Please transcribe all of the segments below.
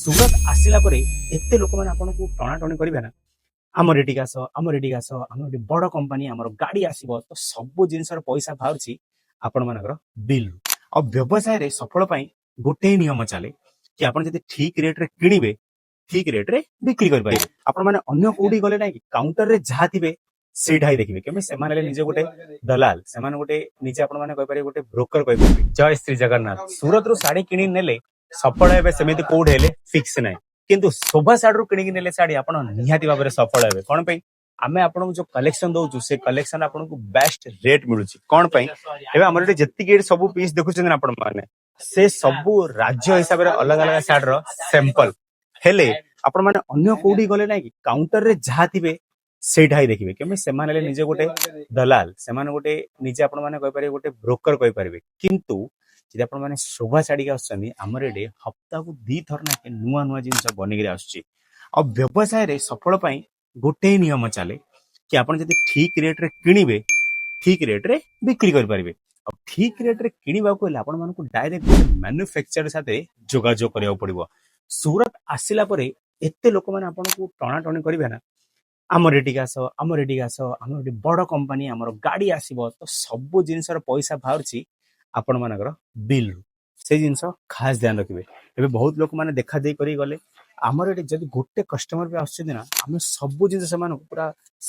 ସୁରତ ଆସିଲା ପରେ ଏତେ ଲୋକମାନେ ଆପଣଙ୍କୁ ଟଣାଟଣି କରିବେ ନା, ଆମର ଏଠିକି ଆସ, ଆମର ଏଠିକି ଆସ, ଆମର ଏଠି ବଡ କମ୍ପାନୀ, ଆମର ଗାଡି ଆସିବ, ତ ସବୁ ଜିନିଷର ପଇସା ବାହାରୁଛି ଆପଣମାନଙ୍କର ବିଲ୍। ଆଉ ବ୍ୟବସାୟରେ ସଫଳ ପାଇଁ ଗୋଟେ ହିଁ ନିୟମ ଚାଲେ କି ଆପଣ ଯଦି ଠିକ ରେଟରେ କିଣିବେ, ଠିକ ରେଟରେ ବିକ୍ରି କରିପାରିବେ। ଆପଣମାନେ ଅନ୍ୟ କୋଉଠି ଗଲେ ନାହିଁ, କାଉଣ୍ଟରରେ ଯାହା ଥିବେ ସେଇଟା ହିଁ ଦେଖିବେ, କେମିତି ସେମାନେ ହେଲେ ନିଜେ ଗୋଟେ ଦଲାଲ, ସେମାନେ ଗୋଟେ ନିଜେ ଆପଣମାନେ କହିପାରିବେ ଗୋଟେ ବ୍ରୋକର କହିପାରିବେ। ଜୟ ଶ୍ରୀ ଜଗନ୍ନାଥ। ସୁରତରୁ ଶାଢୀ କିଣି ନେଲେ ସଫଳ ହେବେ ସେମିତି କୋଉଠି ହେଲେ ଫିକ୍ସ ନାହିଁ, କିନ୍ତୁ ଶୋଭା ଶାଢୀରୁ କିଣିକି ନେଲେ ଶାଢୀ ଆପଣ ନିହାତି ଭାବରେ ସଫଳ ହେବେ। କଣ ପାଇଁ? ଆମେ ଆପଣଙ୍କୁ ଯୋଉ କଲେକ୍ସନ ଦଉଛୁ ସେ କଲେକ୍ସନ ଆପଣଙ୍କୁ ବେଷ୍ଟ ରେଟ୍ ମିଳୁଛି। କଣ ପାଇଁ? ଏବେ ଆମର ଏଠି ଯେତିକି ଏଠି ସବୁ ପିସ୍ ଦେଖୁଛନ୍ତି ନା ଆପଣ ମାନେ, ସେ ସବୁ ରାଜ୍ୟ ହିସାବରେ ଅଲଗା ଅଲଗା ଶାଢୀର ସାମ୍ପଲ। ହେଲେ ଆପଣ ମାନେ ଅନ୍ୟ କୋଉଠି ଗଲେ ନାହିଁ କି କାଉଣ୍ଟରରେ ଯାହା ଥିବେ ସେଇଟା ହିଁ ଦେଖିବେ, କେମିତି ସେମାନେ ହେଲେ ନିଜେ ଗୋଟେ ଦଲାଲ, ସେମାନେ ଗୋଟେ ନିଜେ ଆପଣ ମାନେ କହିପାରିବେ ଗୋଟେ ବ୍ରୋକର କହିପାରିବେ। କିନ୍ତୁ ଯଦି ଆପଣ ମାନେ ଶୋଭା ଛାଡିକି ଆସୁଛନ୍ତି, ଆମର ଏଠି ହପ୍ତାହକୁ 2 ଥର ନାକେ ନୂଆ ନୂଆ ଜିନିଷ ବନେଇକିରି ଆସୁଛି। ଆଉ ବ୍ୟବସାୟରେ ସଫଳ ପାଇଁ ଗୋଟେ ହିଁ ନିୟମ ଚାଲେ କି ଆପଣ ଯଦି ଠିକ ରେଟରେ କିଣିବେ, ଠିକ ରେଟରେ ବିକ୍ରି କରିପାରିବେ। ଆଉ ଠିକ ରେଟରେ କିଣିବାକୁ ହେଲେ ଆପଣମାନଙ୍କୁ ଡାଇରେକ୍ଟ ମ୍ୟାନୁଫ୍ୟାକ୍ଚର ସାଥେ ଯୋଗାଯୋଗ କରିବାକୁ ପଡିବ। ସୁରତ ଆସିଲା ପରେ ଏତେ ଲୋକମାନେ ଆପଣଙ୍କୁ ଟଣାଟଣି କରିବେ ନା, ଆମର ଏଠିକି ଆସ, ଆମର ଏଠିକି ଆସ, ଆମର ଏଠି ବଡ କମ୍ପାନୀ, ଆମର ଗାଡି ଆସିବ, ତ ସବୁ ଜିନିଷର ପଇସା ବାହାରୁଛି ଆପଣମାନଙ୍କର ବିଲ୍। ସେଇ ଜିନିଷ ଖାସ ଧ୍ୟାନ ରଖିବେ। ଏବେ ବହୁତ ଲୋକମାନେ ଦେଖା ଦେଇ କରି ଗଲେ, ଆମର ଏଠି ଯଦି ଗୋଟେ କଷ୍ଟମର ବି ଆସୁଛନ୍ତି ନା, ଆମେ ସବୁ ଜିନିଷ ସେମାନଙ୍କୁ ପୁରା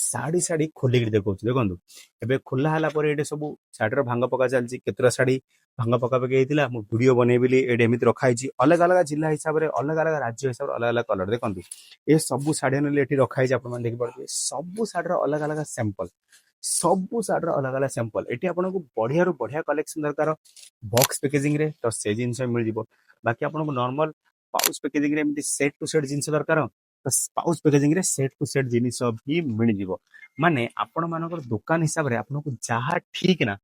ଶାଢୀ ଶାଢୀ ଖୋଲିକିରି ଦେଖଉଛୁ। ଦେଖନ୍ତୁ ଏବେ ଖୋଲା ହେଲା ପରେ ଏଠି ସବୁ ଶାଢୀର ଭାଙ୍ଗ ପକା ଚାଲିଛି, କେତେଟା ଶାଢୀ ଭାଙ୍ଗ ପକାପକି ହେଇଥିଲା, ମୁଁ ଭିଡିଓ ବନେଇବି, ଏଠି ଏମିତି ରଖା ହେଇଛି। ଅଲଗା ଅଲଗା ଜିଲ୍ଲା ହିସାବରେ, ଅଲଗା ଅଲଗା ରାଜ୍ୟ ହିସାବରେ ଅଲଗା ଅଲଗା କଲର। ଦେଖନ୍ତୁ ଏ ସବୁ ଶାଢୀ ନେଲେ ଏଠି ରଖା ହେଇଛି, ଆପଣମାନେ ଦେଖିପାରୁଥିବେ ସବୁ ଶାଢୀର ଅଲଗା ଅଲଗା ସ୍ୟାମ୍ପଲ, ସବୁ ଶାଢୀର ଅଲଗା ଅଲଗା ସ୍ୟାମ୍ପଲ। ଏଠି ଆପଣଙ୍କୁ ବଢିଆରୁ ବଢିଆ କଲେକ୍ସନ ଦରକାର ବକ୍ସ ପ୍ୟାକେଜିଂ ରେ, ତ ସେ ଜିନିଷ ମିଳିଯିବ। ବାକି ଆପଣଙ୍କୁ ନର୍ମାଲ ପାଉଚ ପ୍ୟାକେଜିଂ ରେ ଏମିତି ସେଟ୍ ଟୁ ସେଟ୍ ଜିନିଷ ଦରକାର, ତ ପାଉଚ ପ୍ୟାକେଜିଂ ରେ ସେଟ୍ ଟୁ ସେଟ୍ ଜିନିଷ ବି ମିଳିଯିବ। ମାନେ ଆପଣ ମାନଙ୍କର ଦୋକାନ ହିସାବରେ ଆପଣଙ୍କୁ ଯାହା ଠିକ ନା,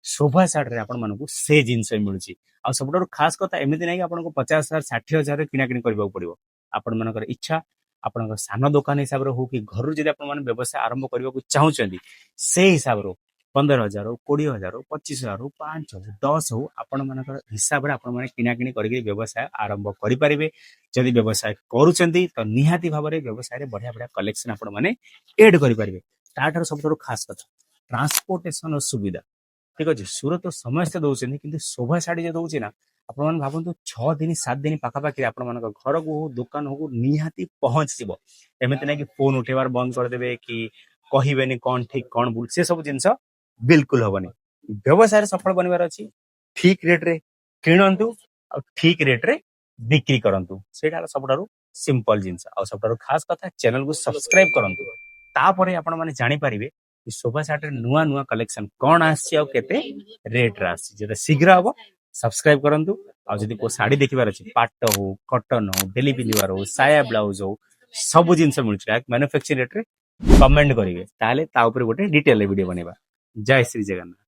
ଶୋଭା ଶାଢୀରେ ଆପଣମାନଙ୍କୁ ସେ ଜିନିଷ ମିଳୁଛି। ଆଉ ସବୁଠାରୁ ଖାସ କଥା ଏମିତି ନାହିଁ କି ଆପଣଙ୍କୁ 50,000 60,000 କିଣାକିଣି କରିବାକୁ ପଡିବ। ଆପଣମାନଙ୍କର ଇଚ୍ଛା, ଆପଣଙ୍କର ସାନ ଦୋକାନ ହିସାବରେ ହଉ କି ଘରୁ ଯଦି ଆପଣମାନେ ବ୍ୟବସାୟ ଆରମ୍ଭ କରିବାକୁ ଚାହୁଁଛନ୍ତି, ସେଇ ହିସାବରୁ 15,000 ହଉ, 20,000 ହଉ, 25,000 ହଉ, 5 ହଉ, 10 ହଉ, ଆପଣମାନଙ୍କର ହିସାବରେ ଆପଣମାନେ କିଣାକିଣି କରିକି ବ୍ୟବସାୟ ଆରମ୍ଭ କରିପାରିବେ। ଯଦି ବ୍ୟବସାୟ କରୁଛନ୍ତି ତ ନିହାତି ଭାବରେ ବ୍ୟବସାୟରେ ବଢିଆ ବଢିଆ କଲେକ୍ସନ ଆପଣମାନେ ଏଡ୍ କରିପାରିବେ। ତାଠାରୁ ସବୁଠାରୁ ଖାସ କଥା ଟ୍ରାନ୍ସପୋର୍ଟେସନ ସୁବିଧା। ଠିକ ଅଛି, ସୁରତ ସମସ୍ତେ ଦଉଛନ୍ତି, କିନ୍ତୁ ଶୋଭା ଶାଢୀ ଯେ ଦଉଛି ନା, ଆପଣମାନେ ଭାବନ୍ତୁ 6 ଦିନ 7 ଦିନ ପାଖାପାଖି ଆପଣମାନଙ୍କ ଘରକୁ ହଉ ଦୋକାନ ହଉ ନିହାତି ପହଞ୍ଚିଯିବ। ଏମିତି ନାହିଁ କି ଫୋନ ଉଠେଇବାର ବନ୍ଦ କରିଦେବେ କି କହିବେନି କଣ ଠିକ କଣ ଭୁଲ, ସେ ସବୁ ଜିନିଷ ବିଲକୁଲ ହବନି। ବ୍ୟବସାୟରେ ସଫଳ ବନିବାର ଅଛି, ଠିକ ରେଟରେ କିଣନ୍ତୁ ଆଉ ଠିକ ରେଟରେ ବିକ୍ରି କରନ୍ତୁ। ସେଇଟା ହେଲା ସବୁଠାରୁ ସିମ୍ପଲ ଜିନିଷ। ଆଉ ସବୁଠାରୁ ଖାସ କଥା ଚ୍ୟାନେଲକୁ ସବସ୍କ୍ରାଇବ କରନ୍ତୁ, ତାପରେ ଆପଣ ମାନେ ଜାଣିପାରିବେ କି ଶୋଭା ଶାଢୀରେ ନୂଆ ନୂଆ କଲେକ୍ସନ କଣ ଆସିଛି ଆଉ କେତେ ରେଟରେ ଆସିଛି। ଯେତେ ଶୀଘ୍ର ହବ ସବସ୍କ୍ରାଇବ କରନ୍ତୁ। ଆଉ ଯଦି କୋଉ ଶାଢୀ ଦେଖିବାର ଅଛି, ପାଟ ହଉ, କଟନ ହଉ, ଡେଲି ପିନ୍ଧିବାର ହଉ, ସାୟା ବ୍ଲାଉଜ ହଉ, ସବୁ ଜିନିଷ ମିଳୁଛି ମ୍ୟାନୁଫ୍ୟାକ୍ଚରିଂ ରେଟରେ, କମେଣ୍ଟ କରିବେ, ତାହେଲେ ତା ଉପରେ ଗୋଟେ ଡିଟେଲ ଭିଡିଓ ବନେଇବା। ଜୟ ଶ୍ରୀ ଜଗନ୍ନାଥ।